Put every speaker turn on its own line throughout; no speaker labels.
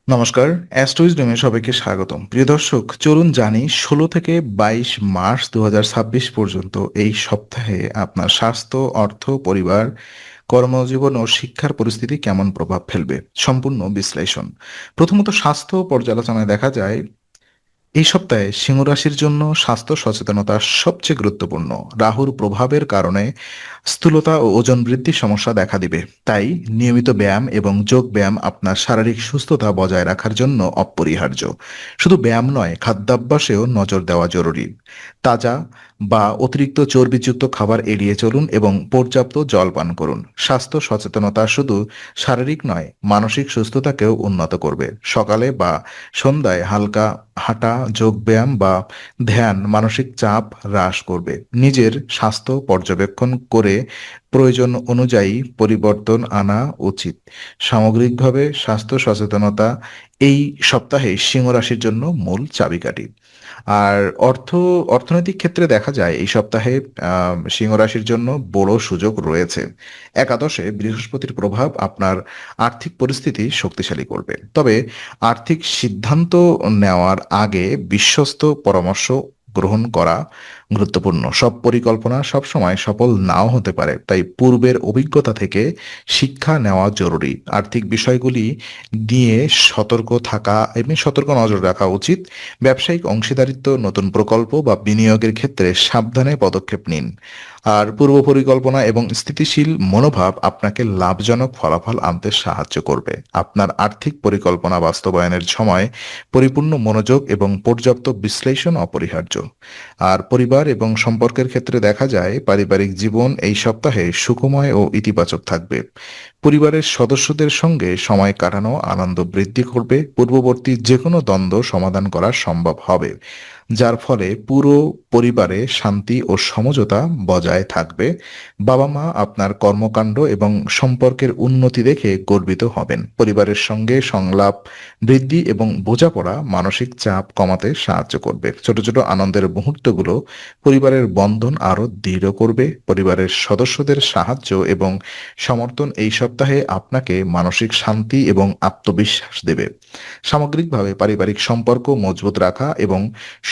নমস্কার, অ্যাস্ট্রোইজডমে সবাইকে স্বাগতম। প্রিয় দর্শক, চলুন জানি ১৬ থেকে ২২ মার্চ ২০২৬ পর্যন্ত এই সপ্তাহে আপনার স্বাস্থ্য, অর্থ, পরিবার, কর্মজীবন ও শিক্ষার পরিস্থিতি কেমন প্রভাব ফেলবে। সম্পূর্ণ বিশ্লেষণ। প্রথমত স্বাস্থ্য পর্যালোচনায় দেখা যায় এই সপ্তাহে সিংহ রাশির জন্য স্বাস্থ্য সচেতনতা সবচেয়ে গুরুত্বপূর্ণ। রাহুর প্রভাবের কারণে স্থূলতা ও ওজন বৃদ্ধির সমস্যা দেখা দিবে। তাই নিয়মিত ব্যায়াম এবং যোগ ব্যায়াম আপনার শারীরিক সুস্থতা বজায় রাখার জন্য অপরিহার্য। শুধু ব্যায়াম নয়, খাদ্যাভ্যাসেও নজর দেওয়া জরুরি। তাজা বা অতিরিক্ত চর্বিযুক্ত খাবার এড়িয়ে চলুন এবং পর্যাপ্ত জল পান করুন। স্বাস্থ্য সচেতনতা শুধু শারীরিক নয়, মানসিক সুস্থতাকেও উন্নত করবে। সকালে বা সন্ধ্যায় হালকা হাঁটা, যোগব্যায়াম বা ধ্যান মানসিক চাপ হ্রাস করবে। নিজের স্বাস্থ্য পর্যবেক্ষণ করে প্রয়োজন অনুযায়ী পরিবর্তন আনা উচিত। সামগ্রিকভাবে স্বাস্থ্য সচেতনতা এই সপ্তাহে সিংহ রাশির জন্য মূল চাবিকাঠি। আর অর্থনৈতিক ক্ষেত্রে দেখা যায় এই সপ্তাহে সিংহ রাশির জন্য বড় সুযোগ রয়েছে। একাদশে বৃহস্পতির প্রভাব আপনার আর্থিক পরিস্থিতি শক্তিশালী করবে। তবে আর্থিক সিদ্ধান্ত নেওয়ার আগে বিশ্বস্ত পরামর্শ গ্রহণ করা গুরুত্বপূর্ণ। সব পরিকল্পনা সবসময় সফল নাও হতে পারে, তাই পূর্বের অভিজ্ঞতা থেকে শিক্ষা নেওয়া জরুরি। আর্থিক বিষয়গুলি নিয়ে সতর্ক থাকা এবং সতর্ক নজর রাখা উচিত। ব্যবসায়িক অংশীদারিত্ব, নতুন প্রকল্প বা বিনিয়োগের ক্ষেত্রে সাবধানে পদক্ষেপ নিন। আর পূর্ব পরিকল্পনা এবং স্থিতিশীল মনোভাব আপনাকে লাভজনক ফলাফল আনতে সাহায্য করবে। আপনার আর্থিক পরিকল্পনা বাস্তবায়নের সময় পরিপূর্ণ মনোযোগ এবং পর্যাপ্ত বিশ্লেষণ অপরিহার্য। আর পরিবার এবং সম্পর্কের ক্ষেত্রে দেখা যায় পারিবারিক জীবন এই সপ্তাহে সুখময় ও ইতিবাচক থাকবে। পরিবারের সদস্যদের সঙ্গে সময় কাটানো আনন্দ বৃদ্ধি করবে। পূর্ববর্তী যে কোনো দ্বন্দ্ব সমাধান করা সম্ভব হবে, যার ফলে পুরো পরিবারে শান্তি ও সমঝোতা বজায় থাকবে। বাবা মা আপনার কর্মকাণ্ড এবং সম্পর্কের উন্নতি দেখে গর্বিত হবেন। পরিবারের সঙ্গে সংলাপ বৃদ্ধি এবং বোঝাপড়া মানসিক চাপ কমাতে সাহায্য করবে। ছোট ছোট আনন্দের মুহূর্তগুলো পরিবারের বন্ধন আরো দৃঢ় করবে। পরিবারের সদস্যদের সাহায্য এবং সমর্থন এই সপ্তাহে আপনাকে মানসিক শান্তি এবং আত্মবিশ্বাস দেবে। সামগ্রিকভাবে পারিবারিক সম্পর্ক মজবুত রাখা এবং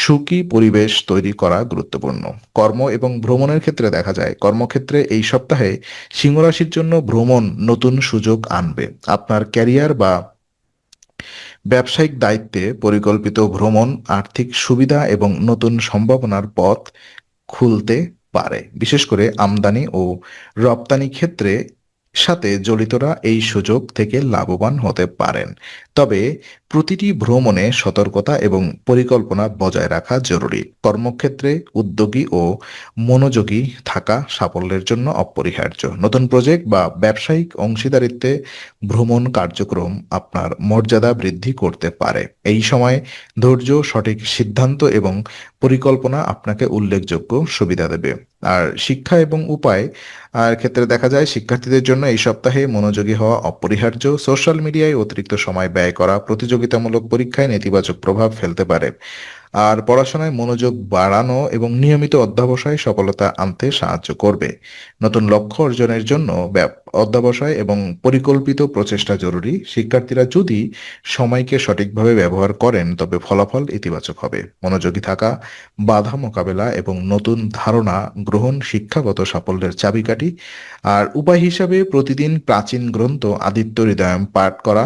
সুখী পরিবেশ তৈরি করা গুরুত্বপূর্ণ। কর্ম এবং ভ্রমণের ক্ষেত্রে দেখা যায় কর্মক্ষেত্রে এই সপ্তাহে সিংহ রাশির জন্য ভ্রমণ নতুন সুযোগ আনবে। আপনার ক্যারিয়ার বা ব্যবসায়িক দায়িত্বে পরিকল্পিত ভ্রমণ আর্থিক সুবিধা এবং নতুন সম্ভাবনার পথ খুলতে পারে। বিশেষ করে আমদানি ও রপ্তানি ক্ষেত্রে সাথে জড়িতরা এই সুযোগ থেকে লাভবান হতে পারেন। তবে প্রতিটি ভ্রমণে সতর্কতা এবং পরিকল্পনা বজায় রাখা জরুরি। কর্মক্ষেত্রে উদ্যোগী ও মনোযোগী থাকা সাফল্যের জন্য অপরিহার্য। নতুন প্রজেক্ট বা ব্যবসায়িক অংশীদারিত্বে ভ্রমণ কার্যক্রম আপনার মর্যাদা বৃদ্ধি করতে পারে। এই সময় ধৈর্য, সঠিক সিদ্ধান্ত এবং পরিকল্পনা আপনাকে উল্লেখযোগ্য সুবিধা দেবে। আর শিক্ষা এবং উপায় আর ক্ষেত্রে দেখা যায় শিক্ষার্থীদের জন্য এই সপ্তাহে মনোযোগী হওয়া অপরিহার্য। সোশ্যাল মিডিয়ায় অতিরিক্ত সময় ব্যয় করা প্রতিযোগিতামূলক পরীক্ষায় নেতিবাচক প্রভাব ফেলতে পারে। আর পড়াশোনায় মনোযোগ বাড়ানো এবং নিয়মিত অধ্যবসায় সফলতা আনতে সাহায্য করবে। নতুন লক্ষ্য অর্জনের জন্য অধ্যবসায় এবং পরিকল্পিত প্রচেষ্টা জরুরি। শিক্ষার্থীরা যদি সময়কে সঠিকভাবে ব্যবহার করেন তবে ফলাফল ইতিবাচক হবে। মনোযোগী থাকা, বাধা মোকাবেলা এবং নতুন ধারণা গ্রহণ শিক্ষাগত সাফল্যের চাবিকাঠি। আর উপায় হিসাবে প্রতিদিন প্রাচীন গ্রন্থ আদিত্য হৃদয়ম পাঠ করা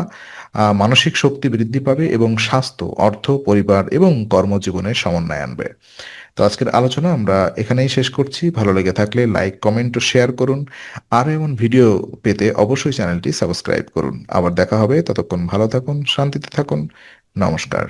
মানসিক শক্তি বৃদ্ধি পাবে এবং স্বাস্থ্য, অর্থ, পরিবার এবং কর্মজীবনে সমন্বয় আনবে। তো আজকের আলোচনা আমরা এখানেই শেষ করছি। ভালো লেগে থাকলে লাইক, কমেন্ট ও শেয়ার করুন। আরও এমন ভিডিও পেতে অবশ্যই চ্যানেলটি সাবস্ক্রাইব করুন। আবার দেখা হবে, ততক্ষণ ভালো থাকুন, শান্তিতে থাকুন। নমস্কার।